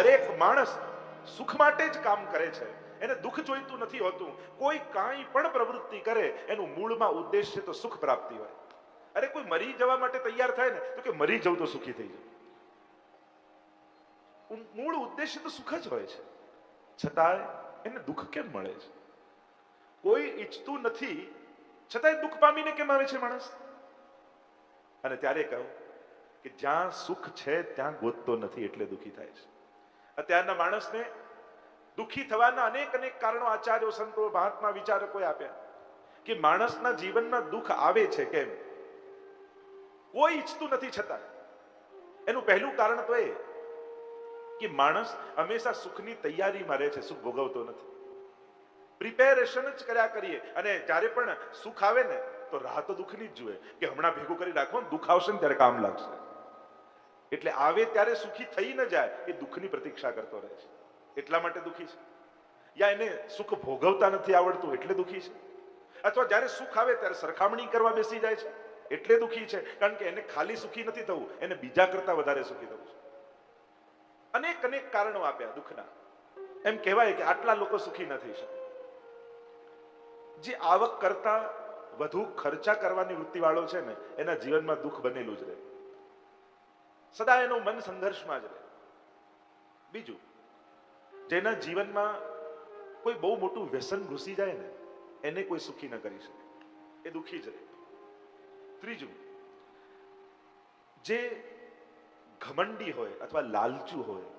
દરેક માણસ સુખ માટે જ કામ કરે છે, એને દુઃખ જોઈતું નથી હોતું. કોઈ કાંઈ પણ પ્રવૃત્તિ કરે એનું મૂળમાં ઉદ્દેશ્ય તો સુખ પ્રાપ્તિ હોય. અરે કોઈ મરી જવા માટે તૈયાર થાય ને તો કે મરી જવું તો સુખી થઈ જાય. મૂળ ઉદ્દેશ્ય તો સુખ જ હોય છે, છતાંય એને દુઃખ કેમ મળે છે? કોઈ ઈચ્છતું નથી છતાંય દુઃખ પામીને કેમ આવે છે માણસ? અને ત્યારે કહું કે જ્યાં સુખ છે ત્યાં ગોતતો નથી એટલે દુઃખી થાય છે. અત્યારના માણસને દુઃખી થવાના અનેક કારણો આચાર્યો, સંતો, મહાત્મા, વિચારકોએ આપ્યા કે માણસના જીવનમાં દુઃખ આવે છે કેમ? કોઈ ઈચ્છતું નથી છતાં એનું પહેલું કારણ તો એ કે માણસ હંમેશા સુખની તૈયારીમાં રહે છે, સુખ ભોગવતો નથી. પ્રિપેરેશન જ કર્યા કરીએ અને જ્યારે પણ સુખ આવે ને તો રાહ તો દુઃખની જ જુએ કે હમણાં ભેગું કરી રાખો ને, દુઃખ આવશે ને ત્યારે કામ લાગશે. એટલે આવે ત્યારે સુખી થઈ ન જાય એ દુઃખની પ્રતીક્ષા કરતો રહે છે, એટલા માટે દુઃખી છે. યા એને સુખ ભોગવતા નથી આવડતું એટલે દુઃખી છે, અથવા જ્યારે સુખ આવે ત્યારે સરખામણી કરવા બેસી જાય છે એટલે દુઃખી છે. કારણ કે એને ખાલી સુખી નથી થવું, એને બીજા કરતા વધારે સુખી થવું છે. અનેક કારણો આપ્યા દુઃખના. એમ કહેવાય કે આટલા લોકો સુખી ન થઈ શકે. જે આવક કરતા વધુ ખર્ચા કરવાની વૃત્તિ વાળો છે ને એના જીવનમાં દુઃખ બનેલું જ રહે, સદા એનું મન સંઘર્ષમાં જ રહે. બીજું, જેના જીવનમાં કોઈ બહુ મોટું વ્યસન ઘૂસી જાય ને એને કોઈ સુખી ન કરી શકે, એ દુઃખી જ રહે. ત્રીજું, જે ઘમંડી હોય અથવા લાલચુ હોય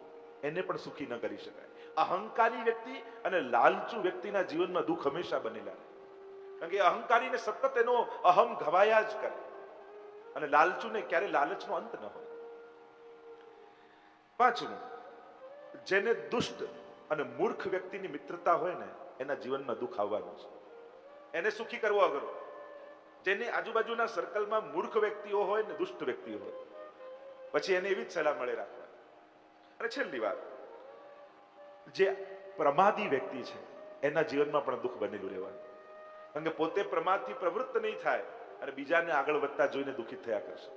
એને પણ સુખી ન કરી શકાય. અહંકારી વ્યક્તિ અને લાલચુ વ્યક્તિના જીવનમાં દુઃખ હંમેશા બનેલા રહે, કારણ કે અહંકારીને સતત એનો અહમ ઘવાયા જ કરે અને લાલચુને ક્યારે લાલચનો અંત ન હોય. પાંચમું, જેને દુષ્ટ અને મૂર્ખ વ્યક્તિની મિત્રતા હોય ને એના જીવનમાં દુઃખ આવવાનું છે, એને સુખી કરવો અઘરો. જેને આજુબાજુના સર્કલમાં મૂર્ખ વ્યક્તિઓ હોય ને દુષ્ટ વ્યક્તિઓ હોય પછી એને એવી જ સલાહ મળે રાખવા. અને છેલ્લી વાત, જે પ્રમાદી વ્યક્તિ છે એના જીવનમાં પણ દુઃખ બનેલું રહેવાનું, કારણ કે પોતે પ્રમાદથી પ્રવૃત્ત નહીં થાય અને બીજાને આગળ વધતા જોઈને દુઃખિત થયા કરશે.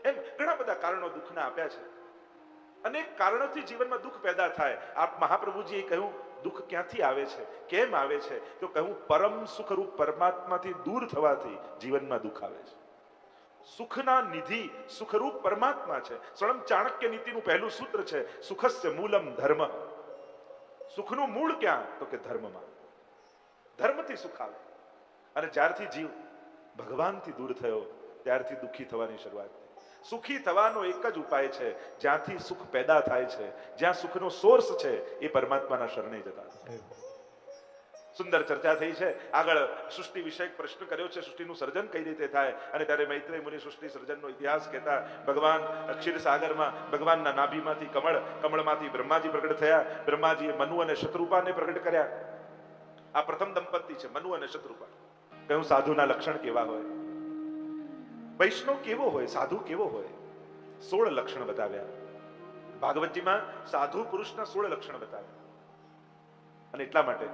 એમ ઘણા બધા કારણો દુઃખના આપ્યા છે. અનેક કારણોથી જીવનમાં દુઃખ પેદા થાય. આપ મહાપ્રભુજીએ કહ્યું દુઃખ ક્યાંથી આવે છે, કેમ આવે છે? તો કહ્યું પરમ સુખરૂપ પરમાત્માથી દૂર થવાથી જીવનમાં દુઃખ આવે છે. સુખના નિધિ સુખરૂપ પરમાત્મા છે. સ્વયં ચાણક્ય નીતિનું પહેલું સૂત્ર છે સુખસ્ય મૂલમ ધર્મ. સુખનું મૂળ ક્યાં? તો કે ધર્મમાં. ધર્મથી સુખ આવે. અને જ્યારથી જીવ ભગવાનથી દૂર થયો ત્યારથી દુઃખી થવાની શરૂઆત. સુખી થવાનો એક જ ઉપાય છે, જ્યાંથી સુખ પેદા થાય છે, જ્યાં સુખનો સોર્સ છે એ પરમાત્માના શરણે જતા. સુંદર ચર્ચા થઈ છે. આગળ સૃષ્ટિ વિષયક પ્રશ્ન કર્યો છે, સૃષ્ટિનું સર્જન કઈ રીતે થાય? અને ત્યારે મૈત્રેય મુનિ સૃષ્ટિ સર્જનનો ઇતિહાસ કહેતા ભગવાન ક્ષીરસાગરમાં ભગવાનના નાભીમાંથી કમળમાંથી બ્રહ્માજી પ્રગટ થયા. બ્રહ્માજીએ મનુ અને શત્રુપાને પ્રગટ કર્યા. આ પ્રથમ દંપતી છે, મનુ અને શત્રુપા. કહ્યું સાધુના લક્ષણ કેવા હોય, વૈષ્ણવ કેવો હોય, સાધુ કેવો હોય, 16 લક્ષણ બતાવ્યા. ભાગવતજીમાં સાધુ પુરુષના 16 લક્ષણ બતાવ્યા. અને એટલા માટે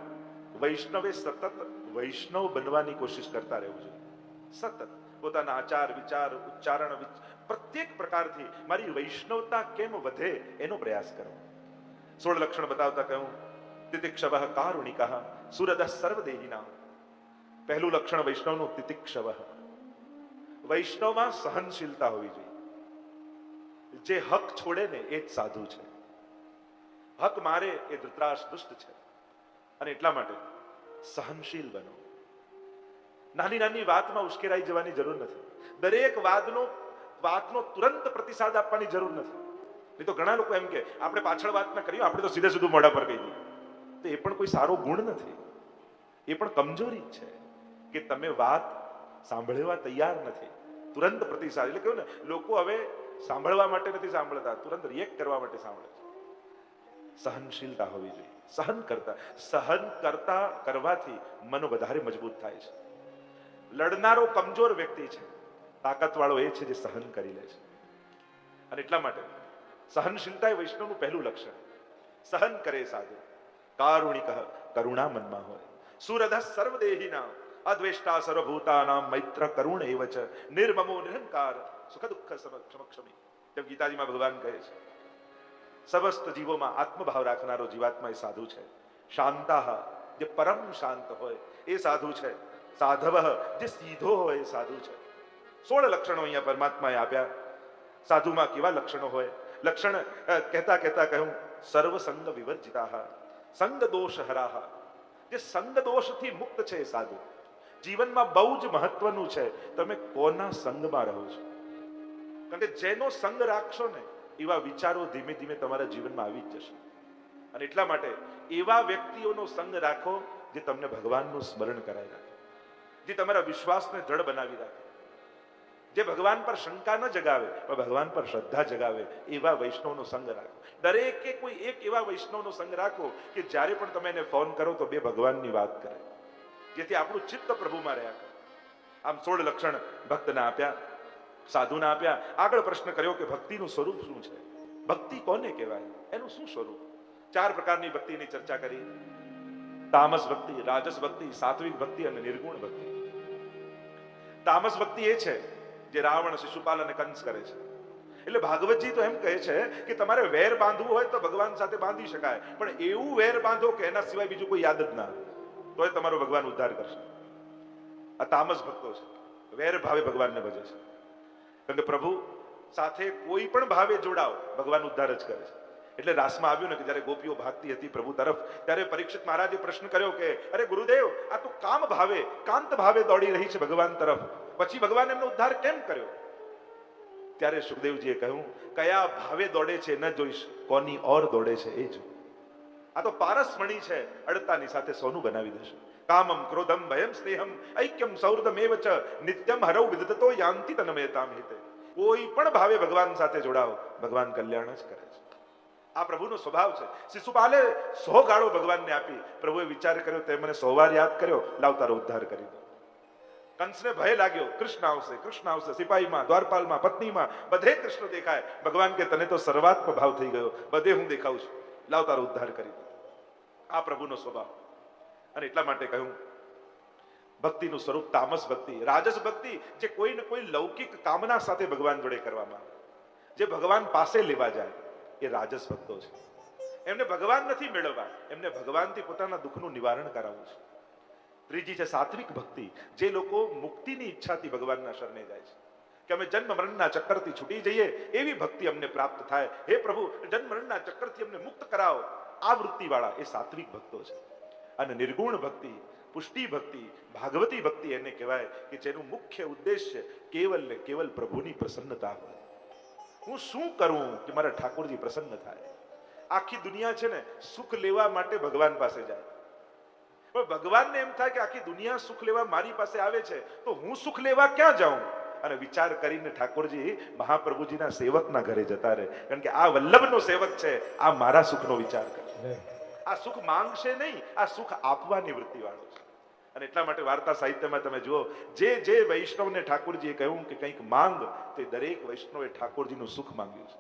વૈષ્ણવે સતત વૈષ્ણવ બનવાની કોશિશ કરતા રહેવું જોઈએ. સતત પોતાના આચાર વિચાર ઉચ્ચારણ પ્રત્યેક પ્રકારથી મારી વૈષ્ણવતા કેમ વધે એનો પ્રયાસ કરો. 16 લક્ષણ બતાવતા કહ્યું તિતિક્ષવઃ કારુણિકઃ સુરદઃ સર્વદેહિનાં. પહેલું લક્ષણ વૈષ્ણવનું તિતિક્ષવઃ. વૈષ્ણવમાં સહનશીલતા હોવી જોઈએ. જે હક છોડે ને એ જ સાધુ છે. હક મારે એ ધૃતરાષ્ટ્ર દુષ્ટ છે. અને એટલા માટે સહનશીલ બનો. નાની નાની વાતમાં ઉશ્કેરાઈ જવાની જરૂર નથી. દરેક વાતનો તુરંત પ્રતિસાદ આપવાની જરૂર નથી. નહીં તો ઘણા લોકો એમ કે આપણે પાછળ વાત ના કરી, આપણે તો સીધે સીધું મોઢા પર કહી દઈએ. તો એ પણ કોઈ સારો ગુણ નથી, એ પણ કમજોરી છે કે તમે વાત સાંભળવા તૈયાર નથી. તુરંત પ્રતિસાદ એટલે કહ્યું ને, લોકો હવે સાંભળવા માટે નથી સાંભળતા, તુરંત રિએક્ટ કરવા માટે સાંભળે છે. સહનશીલતા હોવી જોઈએ. સહન કરતા કરવાથી મન વધારે મજબૂત થાય છે. લડનારો કમજોર વ્યક્તિ છે, તાકાતવાળો એ છે જે સહન કરી લે છે. અને એટલા માટે સહનશીલતા એ વૈષ્ણવનું પહેલું લક્ષણ. સહન કરે સાધુ. કારુણિક, કરુણા મનમાં હોય. સુરદ સર્વદેહિનાં અદ્વેષ્ટા સર્વભૂતાનાં મૈત્ર કરુણ એવ ચ નિર્મમો નિરહંકાર સુખ દુઃખ સમક્ષમી. તેમ ગીતાજીમાં ભગવાન કહે છે સમસ્ત જીવોમાં આત્મભાવ રાખનારો જીવાત્મા એ સાધુ છે. શાંતાહ, જે પરમ શાંત હોય એ સાધુ છે. સાધવ, જે સીધો હોય એ સાધુ છે. 16 લક્ષણો અહીંયા પરમાત્માએ આપ્યા. સાધુમાં કેવા લક્ષણો હોય? લક્ષણ કહેતા કહેતા કહ્યું, સર્વ સંગ વિવર્જિતાહ, સંગ દોષ હરાહ, જે સંગ દોષથી મુક્ત છે એ સાધુ. જીવનમાં બહુ જ મહત્વનું છે તમે કોના સંગમાં રહો છો. કારણ કે જેનો સંગ રાખશો ને એવા વિચારો ધીમે ધીમે તમારા જીવનમાં આવી જ જશે. અને એટલા માટે એવા વ્યક્તિઓનો સંગ રાખો જે તમને ભગવાનનું સ્મરણ કરાવી રાખે, જે તમારા વિશ્વાસને દ્રઢ બનાવી રાખે, જે ભગવાન પર શંકા ન જગાવે પણ ભગવાન પર શ્રદ્ધા જગાવે. એવા વૈષ્ણવનો સંગ રાખો. દરેકે કોઈ એક એવા વૈષ્ણવનો સંગ રાખો કે જ્યારે પણ તમે એને ફોન કરો તો બે ભગવાનની વાત કરે, જેથી આપણું ચિત્ત પ્રભુમાં રહ્યા કરે. આમ 16 લક્ષણ ભક્તના આપ્યા, સાધુના આપ્યા. આગળ પ્રશ્ન કર્યો કે ભક્તિનું સ્વરૂપ શું છે? ભક્તિ કોને કહેવાય? એનું શું સ્વરૂપ? 4 પ્રકારની ભક્તિની ચર્ચા કરી. તામસ ભક્તિ, રાજસ ભક્તિ, સાત્વિક ભક્તિ અને નિર્ગુણ ભક્તિ. તામસ ભક્તિ એ છે જે રાવણ, શિશુપાલ અને કંસ કરે છે. એટલે ભાગવતજી તો એમ કહે છે કે તમારે વેર બાંધવું હોય તો ભગવાન સાથે બાંધી શકાય, પણ એવું વેર બાંધો કે એના સિવાય બીજું કોઈ યાદ જ ના આવે, તોય તમારો ભગવાન ઉદ્ધાર કરશે. આ તામસ ભક્તો છે, વેર ભાવે ભગવાનને ભજે છે. કારણ કે પ્રભુ સાથે કોઈ પણ ભાવે જોડાવ, ભગવાન ઉદ્ધાર જ કરે છે. એટલે રાસમાં આવ્યું ને કે જ્યારે ગોપીઓ ભાગતી હતી પ્રભુ તરફ, ત્યારે પરીક્ષિત મહારાજે પ્રશ્ન કર્યો કે અરે ગુરુદેવ, આ તો કામ ભાવે, કાંત ભાવે દોડી રહી છે ભગવાન તરફ, પછી ભગવાન એમનો ઉદ્ધાર કેમ કર્યો? ત્યારે સુખદેવજીએ કહ્યું, કયા ભાવે દોડે છે ન જોઈશ, કોની ઓર દોડે છે એ જો. આ તો પારસમણી છે, અડતાની સાથે સોનું બનાવી દેશે. કામમ ક્રોધમ ભયમ સ્નેહમ ઐક્યમ સૌહૃદમેવ ચ નિત્યમ હરૌ વિદધતો યાન્તિ તન્મયતામ હિતે. કોઈ પણ ભાવે ભગવાન સાથે જોડાઓ, ભગવાન કલ્યાણ જ કરે છે. આ પ્રભુનો સ્વભાવ છે. શિશુપાલે 100 ગાળો ભગવાનને આપી. પ્રભુએ વિચાર કર્યો, તે મને 100 વાર યાદ કર્યો, લાવ તારો ઉદ્ધાર કરી દો. કંસને ભય લાગ્યો, કૃષ્ણ આવશે, કૃષ્ણ આવશે. સિપાહીમાં, દ્વારપાલમાં, પત્નીમાં બધે કૃષ્ણ દેખાય. ભગવાન કે તને તો સર્વાત્મ ભાવ થઈ ગયો, બધે હું દેખાઉં છું, લાવ તારો ઉદ્ધાર કરી દો. આ પ્રભુનો સ્વભાવ. અને એટલા માટે કહ્યું ભક્તિનું સ્વરૂપ તામસ ભક્તિ. રાજસ ભક્તિ જે કોઈ ને કોઈ લૌકિક કામના સાથે ભગવાન જોડે કરવામાં આવે, જે ભગવાન પાસે લેવા જાય, એ રાજસ ભક્તો છે. એમને ભગવાન નથી મેળવવા, એમને ભગવાનથી પોતાના દુઃખનું નિવારણ કરાવવું છે. ત્રીજી છે સાત્વિક ભક્તિ, જે લોકો મુક્તિની ઈચ્છાથી ભગવાનના શરણે જાય છે કે અમે જન્મ મરણના ચક્કરથી છૂટી જઈએ, એવી ભક્તિ અમને પ્રાપ્ત થાય. હે પ્રભુ, જન્મ મરણના ચક્કરથી અમને મુક્ત કરાવો. આ વૃત્તિવાળા એ સાત્વિક ભક્તો છે. અને નિર્ગુણ ભક્તિ, પુષ્ટિ ભક્તિ, ભાગવતી ભક્તિ એને કહેવાય કે જેનું મુખ્ય ઉદ્દેશ્ય કેવલ ને કેવલ પ્રભુની પ્રસન્નતા હોય. હું શું કરું કે મારા ઠાકોરજી પ્રસન્ન થાય? આખી દુનિયા છે ને સુખ લેવા માટે ભગવાન પાસે જાય, પણ ભગવાનને એમ થાય કે આખી દુનિયા સુખ લેવા મારી પાસે આવે છે, તો હું સુખ લેવા ક્યાં જાઉં? અને વિચાર કરીને ઠાકોરજી મહાપ્રભુજીના સેવકના ઘરે જતા રહે. કારણ કે આ વલ્લભનો સેવક છે, આ મારા સુખનો વિચાર કરે. આ સુખ માંગશે નહીં, આ સુખ આપવાની વૃત્તિ વાળો છે. અને એટલા માટે વાર્તા સાહિત્યમાં તમે જુઓ, જે જે વૈષ્ણવને ઠાકોરજીએ કહ્યું કે કંઈક માંગ, તે દરેક વૈષ્ણવે ઠાકોરજીનું સુખ માંગ્યું છે.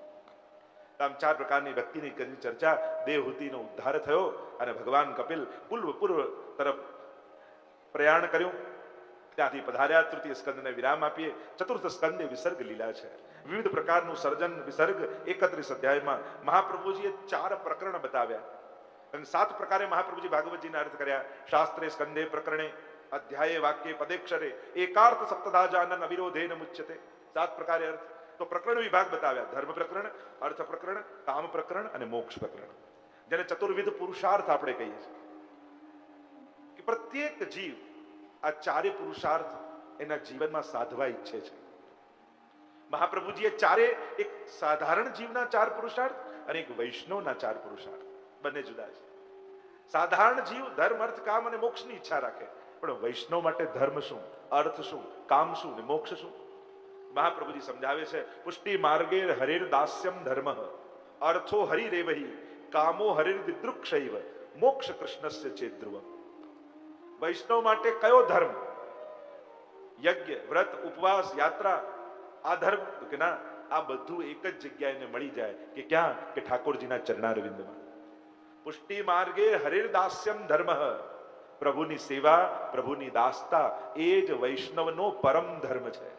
આમ 4 પ્રકારની ભક્તિની કરી ચર્ચા. દેવહૂતિનો ઉદ્ધાર થયો અને ભગવાન કપિલ પૂર્વ તરફ પ્રયાણ કર્યું. ત્યાંથી પધાર્યા. તૃતીય સ્કંદને વિરામ આપીએ. ચતુર્થ સ્કંદે વિસર્ગ લીલા છે. વિવિધ પ્રકારનું સર્જન વિસર્ગ 31 અધ્યાયમાં મહાપ્રભુજીએ 4 પ્રકરણ બતાવ્યા. અને 7 પ્રકારે મહાપ્રભુજી ભાગવતજીના અર્થ કર્યા. શાસ્ત્રે સ્કંદે પ્રકરણે અધ્યાયે વાક્ય પદેક્ષરે એકાર્થ સપ્તધાજાનન અવિરોધેન મુચ્યતે. 7 પ્રકારે અર્થ. તો પ્રકરણ વિભાગ બતાવ્યા: ધર્મ પ્રકરણ, અર્થ પ્રકરણ, કામ પ્રકરણ અને મોક્ષ પ્રકરણ, જેને ચતુર્વિધ પુરુષાર્થ આપણે કહીએ છીએ. કે પ્રત્યેક જીવ આ 4 પુરુષાર્થ એના જીવનમાં સાધવા ઈચ્છે છે. મહાપ્રભુજીએ 4 એક સાધારણ જીવના 4 પુરુષાર્થ અને એક વૈષ્ણવના 4 પુરુષાર્થ, બંને જુદા છે. સાધારણ જીવ ધર્મ, અર્થ, કામ અને મોક્ષની ઈચ્છા રાખે, પણ વૈષ્ણવ માટે ધર્મ શું, અર્થ શું, કામ શું ને મોક્ષ શું? મહાપ્રભુજી સમજાવે છે, પુષ્ટિ માર્ગે હરિર દાસ્યમ ધર્મ, અર્થો હરિરેવહી, કામો હરિર વિદ્રુક્ષૈવ, મોક્ષ કૃષ્ણસ્ય ચેદ્રુવ. વૈષ્ણવ માટે કયો ધર્મ? યજ્ઞ, વ્રત, ઉપવાસ, યાત્રા, આ ધર્મ? તો કે ના, આ બધું એક જ જગ્યાએ એને મળી જાય. કે ક્યાં? કે ઠાકોરજીના ચરણારવિંદમાં. પુષ્ટિ માર્ગે હરિર દાસ્યમ ધર્મ, પ્રભુની સેવા, પ્રભુની દાસતા, એ જ વૈષ્ણવનો પરમ ધર્મ છે.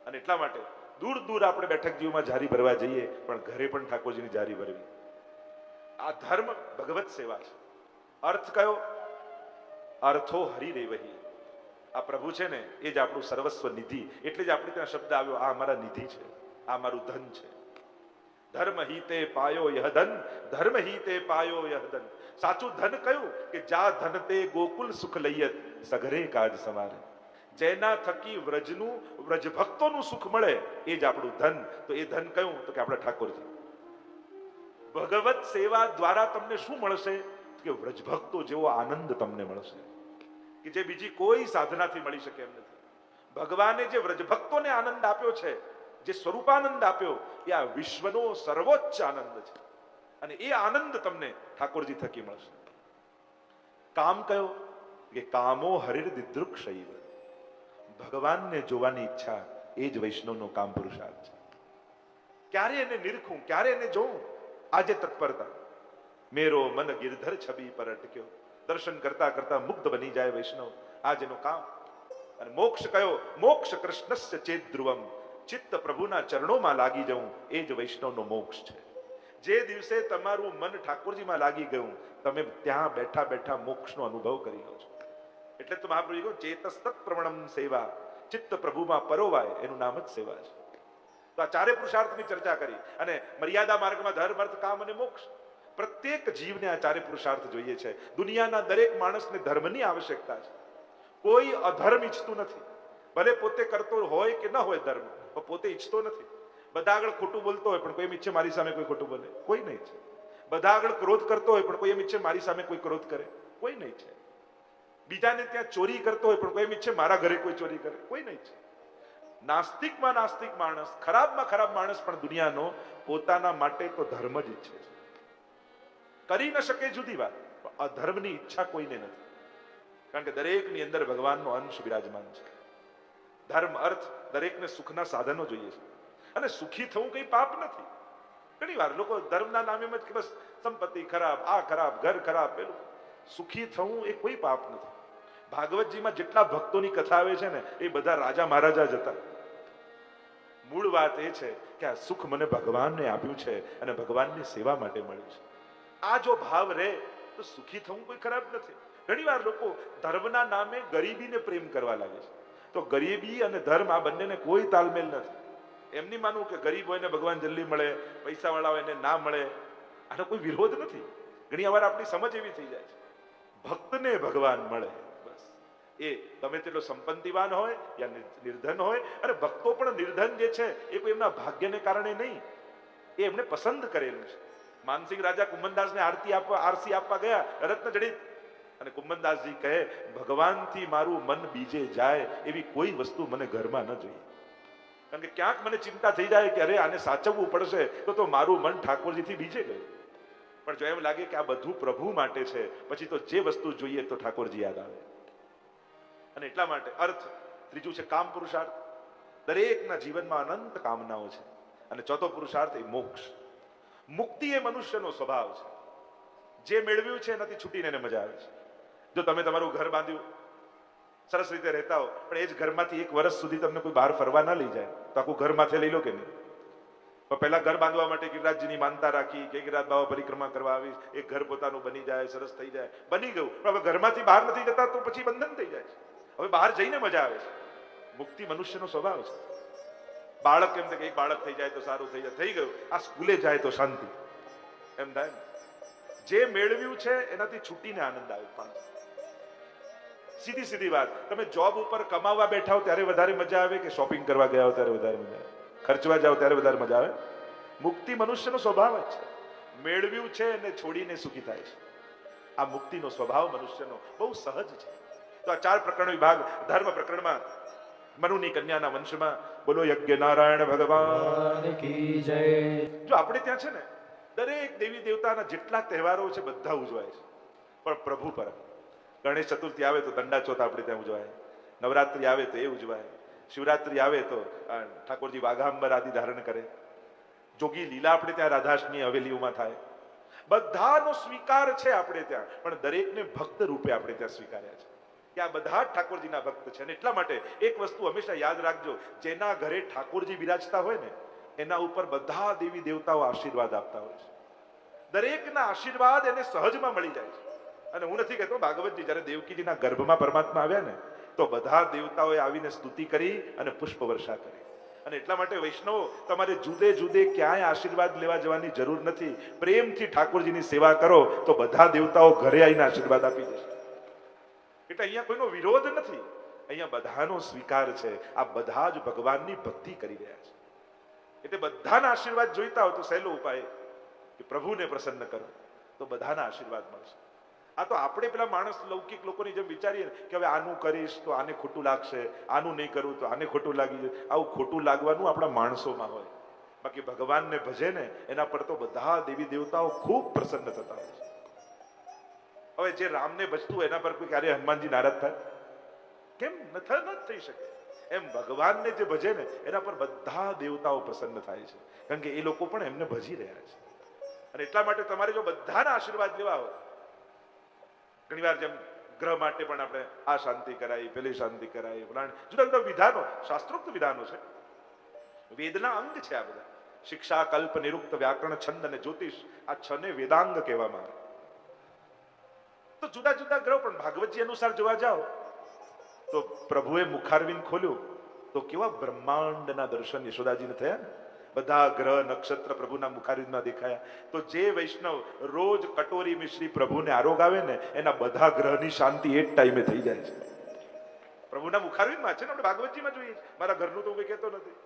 અને એટલા માટે દૂર દૂર આપણે બેઠક જીવમાં જારી ભરવા જઈએ, પણ ઘરે પણ ઠાકોરજીની જારી ભરવી. આ ધર્મ ભગવત સેવા છે. અર્થ કયો? અર્થો હરિ રેવહી. આ પ્રભુ છે ને, એ જ આપણું સર્વસ્વ નિધિ. એટલે જ આપણે ત્યાં શબ્દ આવ્યો, આ અમારા નિધિ છે, આ મારું ધન છે. ધર્મ હિતે પાયો યહ ધન, ધર્મ હિતે પાયો યહ ધન. સાચું ધન કયું? કે જા ધન તે ગોકુલ સુખ લઈયત, સઘરે કાજ સમારે. જેના થકી વ્રજનું, વ્રજ ભક્તોનું સુખ મળે, એ જ આપણું ધન. તો એ ધન કયું? તો કે આપણા ઠાકોરજી. ભગવત સેવા દ્વારા તમને શું મળશે? કે વ્રજ ભક્તો જેવો આનંદ તમને મળશે, કે જે બીજી કોઈ સાધનાથી મળી શકે એમ નથી. ભગવાને જે વ્રજ ભક્તોને આનંદ આપ્યો છે, જે સ્વરૂપાનંદ આપ્યો, એ આ વિશ્વનો સર્વોચ્ચ આનંદ છે. અને એ આનંદ તમને ઠાકોરજી થકી મળશે. કામ કયો? કે કામો હરિર દિદૃક્ષૈવ. ભગવાનને જોવાની ઈચ્છા, એ જ વૈષ્ણવનો કામ પુરુષાર્થ છે. ક્યારે એને નિરખું, ક્યારે એને જોઉં, આજે તત્પરતા. મેરો મન ગિરધર છબી પર અટક્યો. દર્શન કરતા કરતા મુગ્ધ બની જાય વૈષ્ણવ, આ જેનું કામ. અને મોક્ષ કયો? મોક્ષ કૃષ્ણસ્ય ચેત ધ્રુવમ. ચિત્ત પ્રભુના ચરણોમાં લાગી જવું, એ જ વૈષ્ણવનો મોક્ષ છે. જે દિવસે તમારું મન ઠાકોરજીમાં લાગી ગયું, તમે ત્યાં બેઠા બેઠા મોક્ષનો અનુભવ કરી લો છો. એટલે તો મહાપ્રભુ કહ્યું, ચેતસ્તત પ્રવણમ સેવા. ચિત્ત પ્રભુમાં પરોવાય, એનું નામ જ સેવા છે. તો આ ચારે પુરુષાર્થની ચર્ચા કરી. અને મર્યાદા માર્ગમાં ધર્મ, અર્થ, કામ અને મોક્ષ. પ્રત્યેક જીવને આ ચારે પુરુષાર્થ જોઈએ છે. દુનિયાના દરેક માણસને ધર્મની આવશ્યકતા છે. કોઈ અધર્મ ઈચ્છતું નથી. ભલે પોતે કરતો હોય કે ન હોય ધર્મ, પણ પોતે ઈચ્છતો નથી. બધા આગળ ખોટું બોલતો હોય, પણ કોઈ એમ ઈચ્છે મારી સામે કોઈ ખોટું બોલે? કોઈ નહીં ઈચ્છે. બધા આગળ ક્રોધ કરતો હોય, પણ કોઈ એમ ઈચ્છે મારી સામે કોઈ ક્રોધ કરે? કોઈ નહીં ઈચ્છે. બીજાને ત્યાં ચોરી કરતો હોય, પણ કોઈ એમ ઈચ્છે મારા ઘરે કોઈ ચોરી કરે? કોઈ નહીં ઈચ્છે. નાસ્તિકમાં નાસ્તિક માણસ, ખરાબમાં ખરાબ માણસ પણ દુનિયાનો પોતાના માટે તો ધર્મ જ ઈચ્છે છે. કરી ન શકે જુદી વાત, પણ અધર્મની ઈચ્છા કોઈને નથી. કારણ કે દરેકની અંદર ભગવાનનો અંશ બિરાજમાન છે. ધર્મ, અર્થ, દરેકને સુખના સાધનો જોઈએ છે. અને સુખી થવું કઈ પાપ નથી. ઘણી વાર લોકો ધર્મના નામે જ કે બસ સંપત્તિ ખરાબ, આ ખરાબ, ઘર ખરાબ, પેલું. સુખી થવું એ કોઈ પાપ નથી. ભાગવતજીમાં જેટલા ભક્તોની કથા આવે છે ને, એ બધા રાજા મહારાજા જ હતા. મૂળ વાત એ છે કે આ સુખ મને ભગવાનને આપ્યું છે અને ભગવાનની સેવા માટે મળ્યું છે. આ જો ભાવ રહે તો સુખી થવું કોઈ ખરાબ નથી. ઘણી વાર લોકો ધર્મના નામે ગરીબીને પ્રેમ કરવા લાગે છે. તો ગરીબી અને ધર્મ, આ બંનેને કોઈ તાલમેલ નથી. એમની માનવું કે ગરીબ હોય ને ભગવાન જલ્દી મળે, પૈસા વાળા હોય ને ના મળે, આનો કોઈ વિરોધ નથી. ઘણી વાર આપણી સમજ એવી થઈ જાય છે, ભક્તને ભગવાન મળે બસ. એ ગમે તેટલો સંપત્તિવાન હોય યા નિર્ધન હોય. અને ભક્તો પણ નિર્ધન જે છે એ કોઈ એમના ભાગ્યને કારણે નહીં, એ એમને પસંદ કરેલું છે. માનસિંહ રાજા કુંભનદાસને આરસી આપવા ગયા, રત્ન જડિત. અને કુંભનદાસજી કહે, ભગવાનથી મારું મન બીજે જાય એવી કોઈ વસ્તુ મને ઘરમાં ન જોઈએ. કારણ કે ક્યાંક મને ચિંતા થઈ જાય કે અરે આને સાચવવું પડશે, તો મારું મન ઠાકોરજીથી બીજે ગયું. પણ જો એમ લાગે કે આ બધું પ્રભુ માટે છે, પછી તો જે વસ્તુ જોઈએ તો ઠાકોરજી યાદ આવે. અને એટલા માટે અર્થ, ત્રીજું છે કામ પુરુષાર્થ. દરેકના જીવનમાં અનંત કામનાઓ છે. અને ચોથો પુરુષાર્થ એ મોક્ષ. મુક્તિ એ મનુષ્યનો સ્વભાવ છે. જે મેળવ્યું છે એનાથી છૂટીને એને મજા આવે છે. જો તમે તમારું ઘર બાંધ્યું, સરસ રીતે રહેતા હો, પણ એ જ ઘરમાંથી 1 વર્ષ સુધી તમને કોઈ બહાર ફરવા ના લઈ જાય, તો આખું ઘર માથે લઈ લો કે નહીં? પણ પહેલા ઘર બાંધવા માટે ગિરિરાજજીની માનતા રાખી કે ગિરિરાજ બાબા પરિક્રમા કરવા આવી, એક ઘર પોતાનું બની જાય, સરસ થઈ જાય, બની ગયું. પણ હવે ઘરમાંથી બહાર નથી જતા તો પછી બંધન થઈ જાય છે. હવે બહાર જઈને મજા આવે છે. મુક્તિ મનુષ્યનો સ્વભાવ છે. બાળક એમ કે એક બાળક થઈ જાય તો સારું થઈ જાય, થઈ ગયું. આ સ્કૂલે જાય તો શાંતિ, એમ થાય ને? જે મેળવ્યું છે એનાથી છૂટીને આનંદ આવે. પણ સીધી વાત, તમે જોબ ઉપર કમાવા બેઠા હો ત્યારે વધારે મજા આવે કે શોપિંગ કરવા ગયા હો ત્યારે વધારે મજા આવે? ખર્ચવા જાઓ ત્યારે વધારે મજા આવે? મુક્તિ મનુષ્યનો સ્વભાવ જ છે. મેળવ્યું છે અને છોડીને સુખી થાય છે. આ મુક્તિનો સ્વભાવ મનુષ્યનો બહુ સહજ છે. તો આ 4 પ્રકરણ વિભાગ. ધર્મ પ્રકરણમાં મનુની કન્યાના વંશમાં બોલો યજ્ઞ નારાયણ ભગવાન કી જય. જો આપણે ત્યાં છે ને દરેક દેવી દેવતાના જેટલા તહેવારો છે બધા ઉજવાય છે, પણ પ્રભુ પર. ગણેશ ચતુર્થી આવે તો દંડા ચોથ આપણે ત્યાં ઉજવાય, નવરાત્રી આવે તો એ ઉજવાય, શિવરાત્રી આવે તો ઠાકોરજી વાઘાંબર આદિ ધારણ કરે, જોગી લીલા આપણે ત્યાં રાધાષ્ટમી હવેલીઓમાં થાય. બધાનો સ્વીકાર છે આપણે ત્યાં, પણ દરેકને ભક્ત રૂપે આપણે ત્યાં સ્વીકાર્યા છે. કે આ બધા જ ઠાકોરજીના ભક્ત છે. અને એટલા માટે એક વસ્તુ હંમેશા યાદ રાખજો, જેના ઘરે ઠાકોરજી બિરાજતા હોય ને એના ઉપર બધા દેવી દેવતાઓ આશીર્વાદ આપતા હોય છે. દરેકના આશીર્વાદ એને સહજમાં મળી જાય છે. અને હું નથી કહેતો, ભાગવતજી જ્યારે દેવકીજીના ગર્ભમાં પરમાત્મા આવ્યા ને તો બધા દેવતાઓએ આવીને સ્તુતિ કરી અને પુષ્પ વર્ષા કરી. અને એટલા માટે વૈષ્ણવો, તમારે જુદે જુદે ક્યાંય આશીર્વાદ લેવા જવાની જરૂર નથી. પ્રેમથી ઠાકોરજીની સેવા કરો તો બધા દેવતાઓ ઘરે આવીને આશીર્વાદ આપી દેશે. એટલે અહીંયા કોઈનો વિરોધ નથી, અહીંયા બધાનો સ્વીકાર છે. આ બધા જ ભગવાનની ભક્તિ કરી રહ્યા છે. એટલે બધાના આશીર્વાદ જોઈતા હોય તો સહેલો ઉપાય કે પ્રભુને પ્રસન્ન કરો તો બધાના આશીર્વાદ મળશે. આ તો આપણે પેલા માણસ લૌકિક લોકોની જેમ વિચારીએ કે હવે આનું કરીશ તો આને ખોટું લાગશે, આનું નહીં કરું તો આને ખોટું લાગી જાય. આવું ખોટું લાગવાનું આપણા માણસોમાં હોય. બાકી ભગવાનને ભજે ને એના પર તો બધા દેવી દેવતાઓ ખૂબ પ્રસન્ન થતા હોય છે. હવે જે રામને ભજતું એના પર કોઈ ક્યારે હનુમાનજી નારાજ થાય? કેમ ન થઈ શકે? એમ ભગવાનને જે ભજે ને એના પર બધા દેવતાઓ પ્રસન્ન થાય છે, કારણ કે એ લોકો પણ એમને ભજી રહ્યા છે. અને એટલા માટે તમારે જો બધાના આશીર્વાદ લેવા હોય, ઘણી વાર જેમ ગ્રહ માટે પણ આપણે આ શાંતિ કરાય, પેલી શાંતિ કરાય, જુદા જુદા વિધાનો, શાસ્ત્રોક્ત વિધાનો છે, વેદના અંગ છે આ બધા. શિક્ષા, કલ્પ, નિરુક્ત, વ્યાકરણ, છંદ અને જ્યોતિષ, આ છ ને વેદાંગ કહેવામાં આવે. તો જુદા જુદા ગ્રહ પણ ભાગવતજી અનુસાર જોવા જાઓ તો પ્રભુએ મુખારવિંદ ખોલ્યું તો કેવા બ્રહ્માંડના દર્શન યશોદાજીને થયા. બધા ગ્રહ નક્ષત્ર પ્રભુના મુખારવિંદમાં દેખાયા. તો જે વૈષ્ણવ રોજ કટોરી મિશ્રી પ્રભુને આરોગ આવે ને એના બધા ગ્રહની શાંતિ એક ટાઈમે થઈ જાય છે. પ્રભુના મુખારવિંદમાં છે ને, આપણે ભાગવતજીમાં જોઈએ. મારા ઘરનું તો કોઈ કહેતો નથી,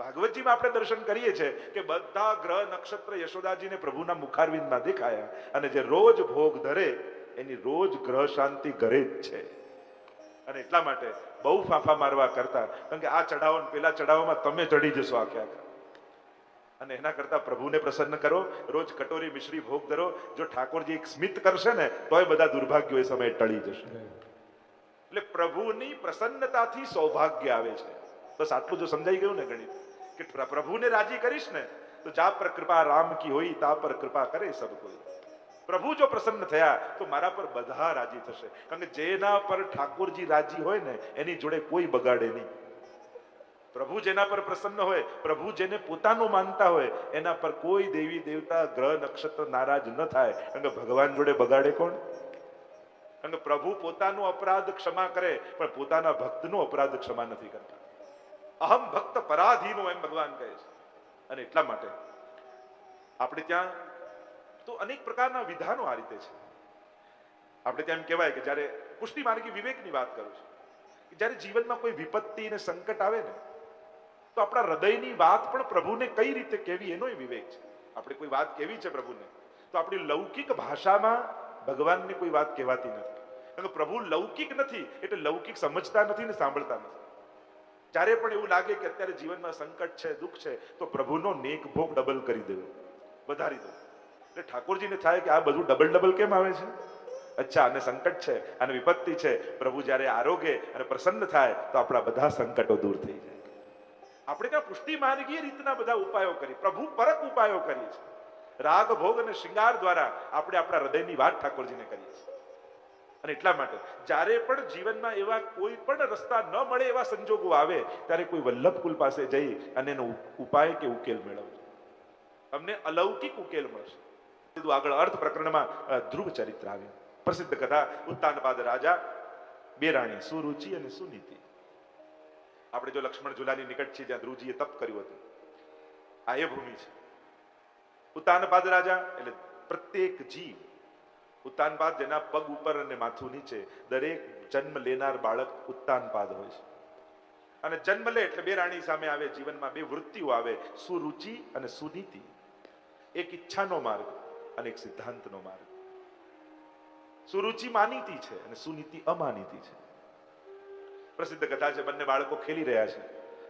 ભાગવતજીમાં આપણે દર્શન કરીએ છીએ કે બધા ગ્રહ નક્ષત્ર યશોદાજીને પ્રભુના મુખારવિંદમાં દેખાયા. અને જે રોજ ભોગ ધરે એની રોજ ગ્રહ શાંતિ ઘરે જ છે. અને એટલા માટે બહુ ફાંફા મારવા કરતા, કારણ કે આ ચઢાવો પેલા ચઢાવવામાં તમે ચડી જશો આખે આખા. અને એના કરતા પ્રભુને પ્રસન્ન કરો, રોજ કટોરી મિશ્રી ભોગ ધરો. જો ઠાકોરજી એક સ્મિત કરશે ને તોય બધા દુર્ભાગ્યો એ સમયે ટળી જશે. એટલે પ્રભુની પ્રસન્નતાથી સૌભાગ્ય આવે છે. બસ આટલું જો સમજાઈ ગયું ને ગણિત, કે પ્રભુને રાજી કરીશ ને તો જા પર કૃપા રામ કી હોઈ તા પર કૃપા કરે સબ કોઈ. પ્રભુ જો પ્રસન્ન થયા તો મારા પર બધા રાજી થશે. કારણ કે જેના પર ઠાકોરજી રાજી હોય ને એની જોડે કોઈ બગાડે નહીં. પ્રભુ જેના પર પ્રસન્ન હોય, પ્રભુ જેને પોતાનું માનતા હોય એના પર કોઈ દેવી દેવતા ગ્રહ નક્ષત્ર નારાજ ન થાય. કારણ કે ભગવાન જોડે બગાડે કોણ? કારણ કે પ્રભુ પોતાનો અપરાધ ક્ષમા કરે પણ પોતાના ભક્તનો અપરાધ ક્ષમા નથી કરતા. અહમ ભક્ત પરાધીનો, એમ ભગવાન કહે છે. અને એટલા માટે આપણે ત્યાં તો અનેક પ્રકારના વિધાનો આ રીતે છે. આપણે ત્યાં એમ કહેવાય કે જ્યારે પુષ્ટિ માર્ગી વિવેકની વાત કરું છું, કે જ્યારે જીવનમાં કોઈ વિપત્તિ અને સંકટ આવે ને તો આપણા હૃદયની વાત પણ પ્રભુને કઈ રીતે કહેવી એનો વિવેક છે. આપણે કોઈ વાત કેવી છે પ્રભુને તો આપણી લૌકિક ભાષામાં ભગવાનને કોઈ વાત કહેવાતી નથી. કારણ કે પ્રભુ લૌકિક નથી એટલે લૌકિક સમજતા નથી ને સાંભળતા નથી. જ્યારે પણ એવું લાગે કે અત્યારે જીવનમાં સંકટ છે, દુઃખ છે, તો પ્રભુનો નેક ભોગ ડબલ કરી દેવો, વધારી દો. એટલે ઠાકોરજીને થાય કે આ બધું ડબલ કેમ આવે છે? અચ્છા, અને સંકટ છે અને વિપત્તિ છે, પ્રભુ જ્યારે આરોગે અને પ્રસન્ન થાય તો આપણા બધા સંકટો દૂર થઈ જાય. આપણે ત્યાં પુષ્ટિ માર્ગીય રીતના બધા ઉપાયો કરી, પ્રભુ પરક ઉપાયો કરીએ છીએ. રાગ ભોગ અને શૃંગાર દ્વારા આપણે આપણા હૃદયની વાત ઠાકોરજીને કરીએ છીએ. અને એટલા માટે જ્યારે પણ જીવનમાં એવા કોઈ પણ રસ્તા ન મળે એવા સંજોગો આવે ત્યારે કોઈ વલ્લભકુલ પાસે જઈ અને એનો ઉપાય કે ઉકેલ મેળવજો. તમને અલૌકિક ઉકેલ મળશે. આગળ અર્થ પ્રકરણમાં ધ્રુવ ચરિત્ર આવ્યું. પ્રસિદ્ધ કથા, ઉત્તાનપાદ રાજા, બે રાણી સુરુચિ અને સુનીતિ. આપણે જો લક્ષ્મણ ઝુલાની નિકટ છે જ્યાં ધ્રુવજીએ તપ કર્યું હતું, આ એ ભૂમિ છે. ઉત્તાનપાદ રાજા એટલે પ્રત્યેક જીવ, ઉત્તાનપાદ જેના પગ ઉપર અને માથું નીચે, દરેક જન્મ લેનાર બાળક ઉત્તાનપાદ હોય છે. અને જન્મ લે એટલે બે રાણી સામે આવે, જીવનમાં બે વૃત્તિઓ આવે, સુરુચિ અને સુનીતિ. એક ઈચ્છાનો માર્ગ અને એક સિદ્ધાંતનો માર્ગ. સુરુચિ માનીતી છે અને સુનીતિ અમાનીતી છે. પ્રસિદ્ધ કથા છે, બંને બાળકો ખેલી રહ્યા છે.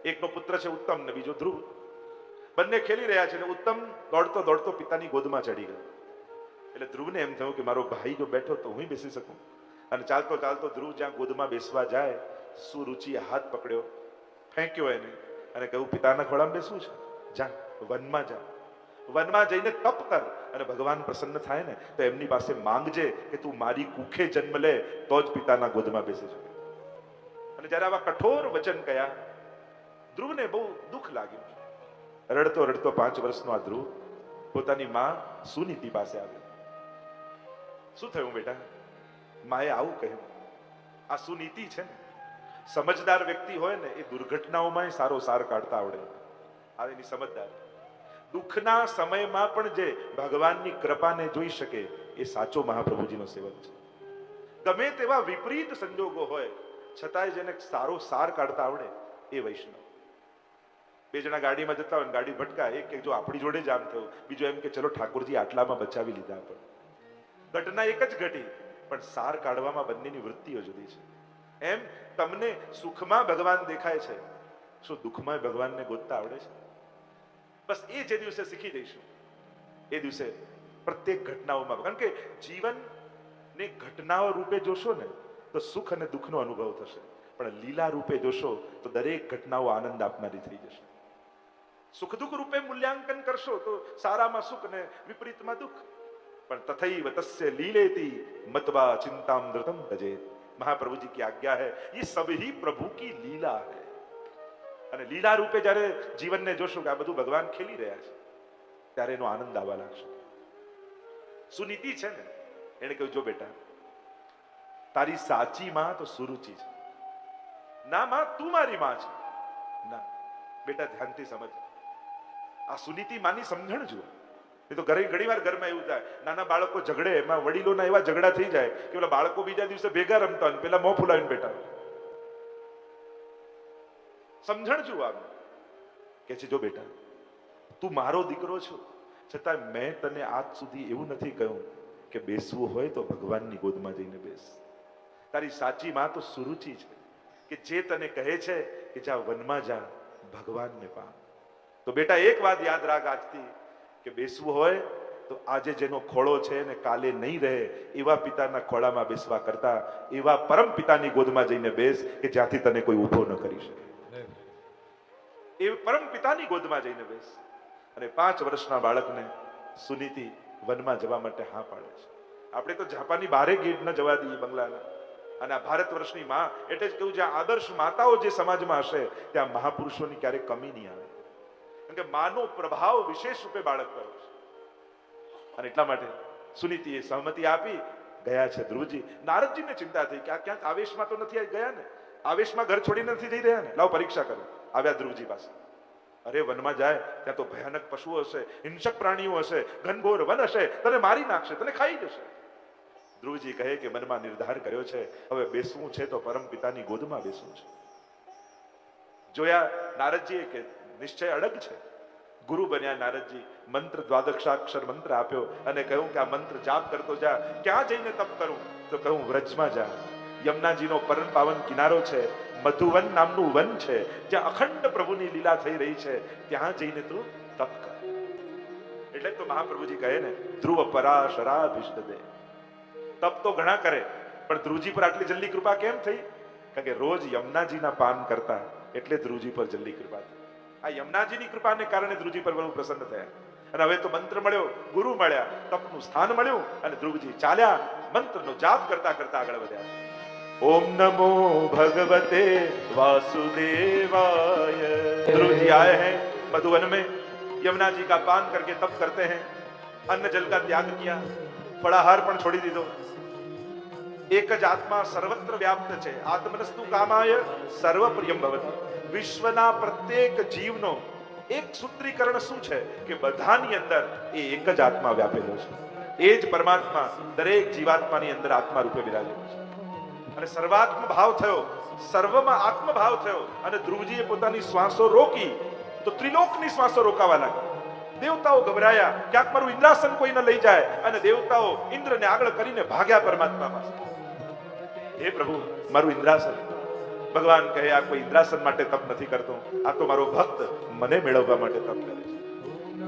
એકનો પુત્ર છે ઉત્તમ ને બીજો ધ્રુવ. બંને ખેલી રહ્યા છે અને ઉત્તમ દોડતો દોડતો પિતાની ગોદમાં ચડી ગયો. એટલે ધ્રુવને એમ થયું કે મારો ભાઈ જો બેઠો તો હું બેસી શકું. અને ચાલતો ચાલતો ધ્રુવ જ્યાં ગોદમાં બેસવા જાય, સુરુચિએ હાથ પકડ્યો, ફેંક્યો એને અને કહ્યું પિતાના ખોળામાં બેસવું છે, જા વનમાં જા. વનમાં જઈને તપ કર અને ભગવાન પ્રસન્ન થાય ને તો એમની પાસે માંગજે કે તું મારી કુખે જન્મ લે તો જ પિતાના ગોદમાં બેસી શકે. અને જ્યારે આવા કઠોર વચન કયા, ધ્રુવને બહુ દુઃખ લાગ્યું. રડતો રડતો 5 વર્ષનો આ ધ્રુવ પોતાની માં સુનીતિ પાસે આવ્યો. શું થયું બેટા? માએ આવું કહ્યું. આ સુનીતિ છે ને, સમજદાર વ્યક્તિ હોય ને એ દુર્ઘટનાઓમાં સારો સાર કાઢતા આવડે. આ એની સમજદાર. દુઃખના સમયમાં પણ જે ભગવાનની કૃપાને જોઈ શકે એ સાચો મહાપ્રભુજીનો સેવક છે. ગમે તેવા વિપરીત સંજોગો હોય છતાંય જેને સારો સાર કાઢતા આવડે એ વૈષ્ણવ. 2 જણા ગાડીમાં જતા હોય, ગાડી ભટકાય, એક કે જો આપણી જોડે જ આમ થયું, બીજો એમ કે ચલો ઠાકોરજી આટલામાં બચાવી લીધા. પણ ઘટના એક જ ઘટી, પણ સાર કાઢવામાં બંનેની વૃત્તિઓ જુદી છે. એમ તમને સુખમાં ભગવાન દેખાય છે, શું દુઃખમાં ભગવાનને ગોતતા આવડે છે? બસ એ જે દિવસે શીખી જઈશું એ દિવસે પ્રત્યેક ઘટનાઓમાં, કારણ કે જીવનને ઘટનાઓ રૂપે જોશો ને તો સુખ અને દુઃખનો અનુભવ થશે, પણ લીલા રૂપે જોશો તો દરેક ઘટનાઓ આનંદ આપનારી થઈ જશે. સુખ દુઃખ રૂપે મૂલ્યાંકન કરશો તો સારામાં સુખ અને વિપરીતમાં દુઃખ. પણ તથૈવ તસ્ય લીલેતી મત્વા ચિંતામ ધૃતમ તજેત. महाप्रभु जी की आज्ञा है, ये सभी प्रभु की लीला है. અને લીલા રૂપે જ્યારે જીવનને જોશો કે આ બધું ભગવાન ખેલી રહ્યા છે ત્યારે એનો આનંદ આવવા લાગશે. સુનીતિ છે ને, એને કહ્યું જો બેટા તારી સાચી માં તો સુરુચિ છે. ના માં તું મારી માં છે. ના બેટા ધ્યાનથી સમજ. આ સુનીતિ માની સમજણ જુઓ. એ તો ઘણી વાર ઘરમાં એવું થાય, નાના બાળકો ઝઘડે, એમાં વડીલોના એવા ઝઘડા થઈ જાય કે પેલા બાળકો બીજા દિવસે ભેગા રમતા હોય, પેલા મોં ફૂલાવીને બેઠા. સમજણ જુઓ આમ કે છે જો બેટા તું મારો દીકરો છો, છતાં મેં તને આજ સુધી એવું નથી કહ્યું કે બેસવું હોય તો ભગવાનની ગોદમાં જઈને બેસ. તારી સાચી માં તો સુરુચિ છે કે જે તને કહે છે કે જા વનમાં જા, ભગવાનને પામ. તો બેટા એક વાત યાદ રાખ આજથી કે બેસવું હોય તો આજે જેનો ખોળો છે ને કાલે નહીં રહે એવા પિતાના ખોળામાં બેસવા કરતા એવા પરમ પિતાની ગોદમાં જઈને બેસ કે જ્યાંથી તને કોઈ ઊભો ન કરી શકે. એ પરમ પિતાની ગોદમાં જઈને બેસ. અને 5 વર્ષના બાળકને સુનીતિ વનમાં જવા માટે હા પાડે છે. આપણે તો જાપાની બારે ગેટ ન જવા દઈએ બંગલાના. અને આ ભારત વર્ષની માં એટલે જ કહ્યું, જ્યાં આદર્શ માતાઓ જે સમાજમાં હશે ત્યાં મહાપુરુષોની ક્યારેય કમી નહીં આવે. કારણ કે માનો પ્રભાવ વિશેષ રૂપે બાળક પર છે. અને એટલા માટે સુનીતિએ સહમતિ આપી ગયા છે. ધ્રુવજી, નારદજીને ચિંતા થઈ કે આ ક્યાંક આવેશમાં તો નથી ગયા ને, આવેશમાં ઘર છોડીને નથી જઈ રહ્યા ને. લાવ પરીક્ષા કરો. આવ્યા ધ્રુવજી પાસે. અરે વનમાં જાય ત્યાં તો ભયાનક પશુઓ હશે, હિંસક પ્રાણીઓ હશે, ઘનઘોર વન હશે, તને મારી નાખશે, તને ખાઈ જશે. ધ્રુવજી કહે કે મનમાં નિર્ધાર કર્યો છે, હવે બેસવું છે તો પરમ પિતાની ગોદમાં બેસવું છે. જોયા નારદજીએ કે નિશ્ચય અડગ છે. ગુરુ બન્યા નારદજી. મંત્ર 12 મંત્ર આપ્યો અને કહ્યું કે આ મંત્ર જાપ કરતો જા. ક્યાં જઈને તપ કરું? તો કહું વ્રજમાં જા. યમુનાજીનો પરમ પાવન કિનારો છે, મધુવન નામનું વન છે, જ્યાં અખંડ પ્રભુની લીલા થઈ રહી છે, ત્યાં જઈને તું તપ કર. એટલે તો મહાપ્રભુજી કહે ને, ધ્રુવ પરાશરાભિષ્ટ દે. તપ તો ઘણા કરે, પણ ધ્રુવજી પર આટલી જલ્દી કૃપા કેમ થઈ? કારણ કે રોજ યમુનાજીના પાન કરતા, એટલે ધ્રુવજી પર જલ્દી કૃપા થઈ. આ યમુનાજીની કૃપાને કારણે ધ્રુવજી પર બહુ પ્રસન્ન થયા. અને હવે તો મંત્ર મળ્યો, ગુરુ મળ્યા, તપનું સ્થાન મળ્યું અને ધ્રુવજી ચાલ્યા મંત્રનો જાપ કરતા કરતા આગળ વધ્યા. ओम नमो भगवते वासुदेवाय. ध्रुव जी आए हैं मधुवन में, यमुना जी का पान करके तप करते हैं. अन्न जल का त्याग किया, फलाहार पण छोड़ी दीधो. एक ज आत्मा सर्वत्र व्याप्त છે. આત્મનસ્તુ કામાય સર્વપ્રિયમ ભવતિ. વિશ્વના પ્રત્યેક જીવનો એક સૂત્રીકરણ શું છે કે બધાની અંદર એ એક જ આત્મા વ્યાપેલો છે. એ જ પરમાત્મા દરેક જીવાત્માની અંદર આત્મા રૂપે બિરાજેલો છે. અને સર્વાત્મ ભાવ થયો, સર્વમાં આત્મભાવ થયો. અને ધ્રુવજીએ પોતાની શ્વાસો રોકી તો ત્રિલોકની શ્વાસો રોકાવા લાગી. દેવતાઓ ગભરાયા, ક્યાંક મારું ઇન્દ્રાસન કોઈ ન લઈ જાય. અને દેવતાઓ ઇન્દ્રને આગળ કરીને ભાગ્યા પરમાત્મા પાસે. હે પ્રભુ, મારું ઇન્દ્રાસન. ભગવાન કહે આ કોઈ ઇન્દ્રાસન માટે તપ નથી કરતો, આ તો મારો ભક્ત મને મેળવવા માટે તપ કરે છે.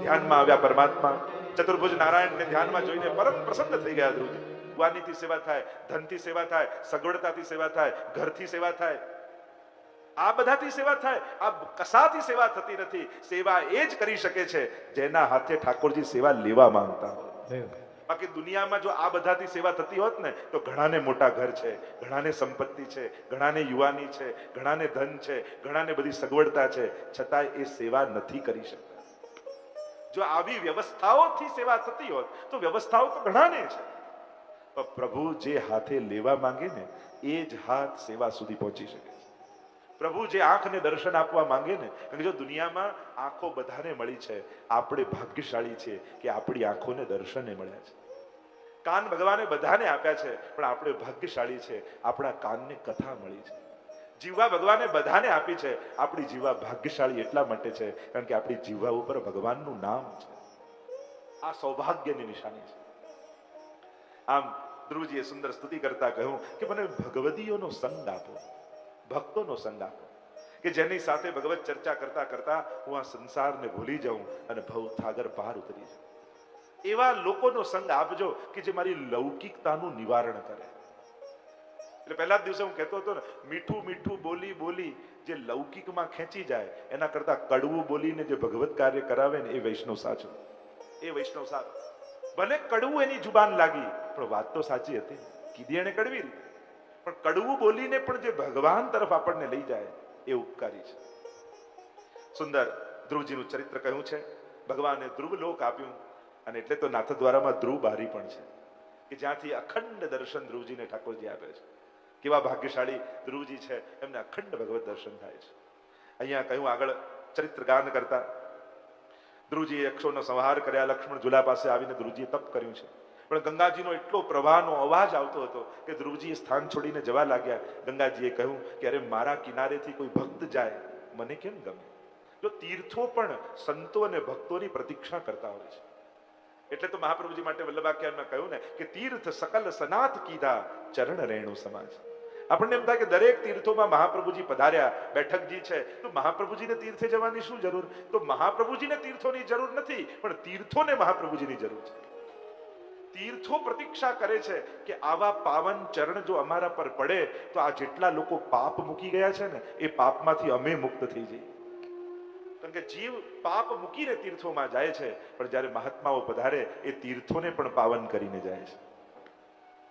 ધ્યાનમાં આવ્યા પરમાત્મા. ચતુર્ભુજ નારાયણને ધ્યાનમાં જોઈને પરમ પ્રસન્ન થઈ ગયા ધ્રુવજી. વાનીથી સેવા થાય, ધનથી સેવા થાય, સગવડતાથી સેવા થાય, ઘરથી સેવા થાય. આ બધાથી સેવા થાય, આ કશાથી સેવા થતી નથી. સેવા એ જ કરી શકે છે જેના હાથે ઠાકોરજી સેવા લેવા માંગતા હોય. બાકી દુનિયામાં જો આ બધાથી સેવા થતી હોત ને તો ઘણાને મોટા ઘર છે, ઘણાને સંપત્તિ છે, ઘણાને યુવાની છે, ઘણાને ધન છે, ઘણાને બધી સગવડતા છે, છતાં એ સેવા નથી કરી શકતા. જો આવી વ્યવસ્થાઓથી સેવા થતી હોત તો વ્યવસ્થાઓ તો ઘણાને છે, પણ પ્રભુ જે હાથે લેવા માંગે ને એ જ હાથ સેવા સુધી પહોંચી શકે છે. પ્રભુ જે આંખને દર્શન આપવા માંગે ને, કારણ કે જો દુનિયામાં આંખો બધાને મળી છે, આપણે ભાગ્યશાળી છીએ કે આપણી આંખોને દર્શને મળ્યા છે. કાન ભગવાને બધાને આપ્યા છે, પણ આપણે ભાગ્યશાળી છે, આપણા કાનને કથા મળી છે. જીવા ભગવાને બધાને આપી છે, આપણી જીવા ભાગ્યશાળી એટલા માટે છે કારણ કે આપણી જીવા ઉપર ભગવાનનું નામ છે. આ સૌભાગ્યની નિશાની છે. આમ ધ્રુવજીએ સુંદર સ્તુતિ કરતા કહ્યું કે મને ભગવદીઓનો સંગ આપો, ભક્તોનો સંગ આપો, કે જેની સાથે ભગવત ચર્ચા કરતા કરતા હું આ સંસારને ભૂલી જાઉં અને ભવસાગર પાર ઉતરી જાઉં. એવા લોકોનો સંગ આપજો કે જે મારી લૌકિકતાનું નિવારણ કરે. એટલે પહેલા જ દિવસે હું કહેતો હતો ને, મીઠું મીઠું બોલી બોલી જે લૌકિકમાં ખેંચી જાય એના કરતા કડવું બોલીને જે ભગવત કાર્ય કરાવે ને એ વૈષ્ણવ સાચો, એ વૈષ્ણવ સાચો. ભલે કડવું એની જુબાન લાગી પણ વાત તો સાચી હતી, કીધી એને કડવી રીતે, પણ કડવું બોલીને પણ જે ભગવાન તરફ આપણને લઈ જાય એ ઉપકારી છે. સુંદર ધ્રુવજીનું ચરિત્ર કહ્યું છે. ભગવાને ધ્રુવ લોક આપ્યું અને એટલે તો નાથદ્વારામાં ધ્રુવ બારી પણ છે કે જ્યાંથી અખંડ દર્શન ધ્રુવજીને ઠાકોરજી આપે છે. કેવા ભાગ્યશાળી ધ્રુવજી છે, એમને અખંડ ભગવત દર્શન થાય છે. અહીંયા કહ્યું આગળ ચરિત્ર ગાન કરતા ધ્રુવજીએ યક્ષોનો સંહાર કર્યા, લક્ષ્મણ ઝૂલા પાસે આવીને ધ્રુવજીએ તપ કર્યું છે, પણ ગંગાજીનો એટલો પ્રવાહનો અવાજ આવતો હતો કે ધ્રુવજીએ સ્થાન છોડીને જવા લાગ્યા. ગંગાજીએ કહ્યું કે અરે મારા કિનારેથી કોઈ ભક્ત જાય મને કેમ ગમે. જો તીર્થો પણ સંતો અને ભક્તોની પ્રતીક્ષા કરતા હોય છે. એટલે તો મહાપ્રભુજી માટે વલ્લભાખ્યાનમાં કહ્યું ને કે તીર્થ સકલ સનાથ કીધા ચરણ રેણુ સમાજ. આપણને એમ થાય કે દરેક તીર્થોમાં મહાપ્રભુજી પધાર્યા, બેઠકજી છે, તો મહાપ્રભુજીને તીર્થે જવાની શું જરૂર? તો મહાપ્રભુજીને તીર્થોની જરૂર નથી, પણ તીર્થોને મહાપ્રભુજીની જરૂર છે. તીર્થો પ્રતીક્ષા કરે છે કે આવા પાવન ચરણ જો અમારા પર પડે તો આ જેટલા લોકો પાપ મૂકી ગયા છે ને એ પાપમાંથી અમે મુક્ત થઈ જઈએ. કારણ કે જીવ પાપ મૂકીને તીર્થોમાં જાય છે, પણ જ્યારે મહાત્માઓ પધારે એ તીર્થોને પણ પાવન કરીને જાય છે.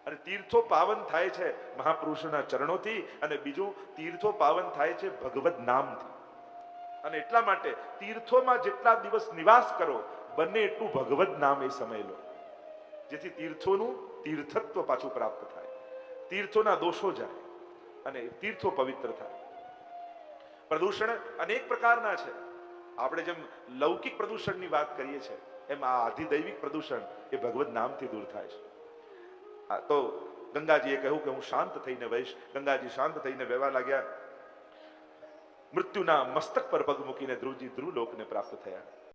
અને તીર્થો પાવન થાય છે મહાપુરુષોના ચરણોથી, અને બીજું તીર્થો પાવન થાય છે ભગવદ નામથી. અને એટલા માટે તીર્થોમાં જેટલા દિવસ નિવાસ કરો બંને એટલું ભગવદ નામ એ સમય લો, જેથી તીર્થોનું તીર્થત્વ પાછું પ્રાપ્ત થાય, તીર્થોના દોષો જાય અને તીર્થો પવિત્ર થાય. પ્રદૂષણ અનેક પ્રકારના છે. આપણે જેમ લૌકિક પ્રદૂષણની વાત કરીએ છીએ એમ આ આધિદૈવિક પ્રદૂષણ એ ભગવદ નામથી દૂર થાય છે. તો ગંગાજીએ કહ્યું કે હું શાંત થઈને વહીશ. ગંગાજી શાંત થઈને વહેવા લાગ્યા. મૃત્યુના મસ્તક પર પગ મૂકીને ધ્રુવજી ધ્રુવલોકને પ્રાપ્ત થયા.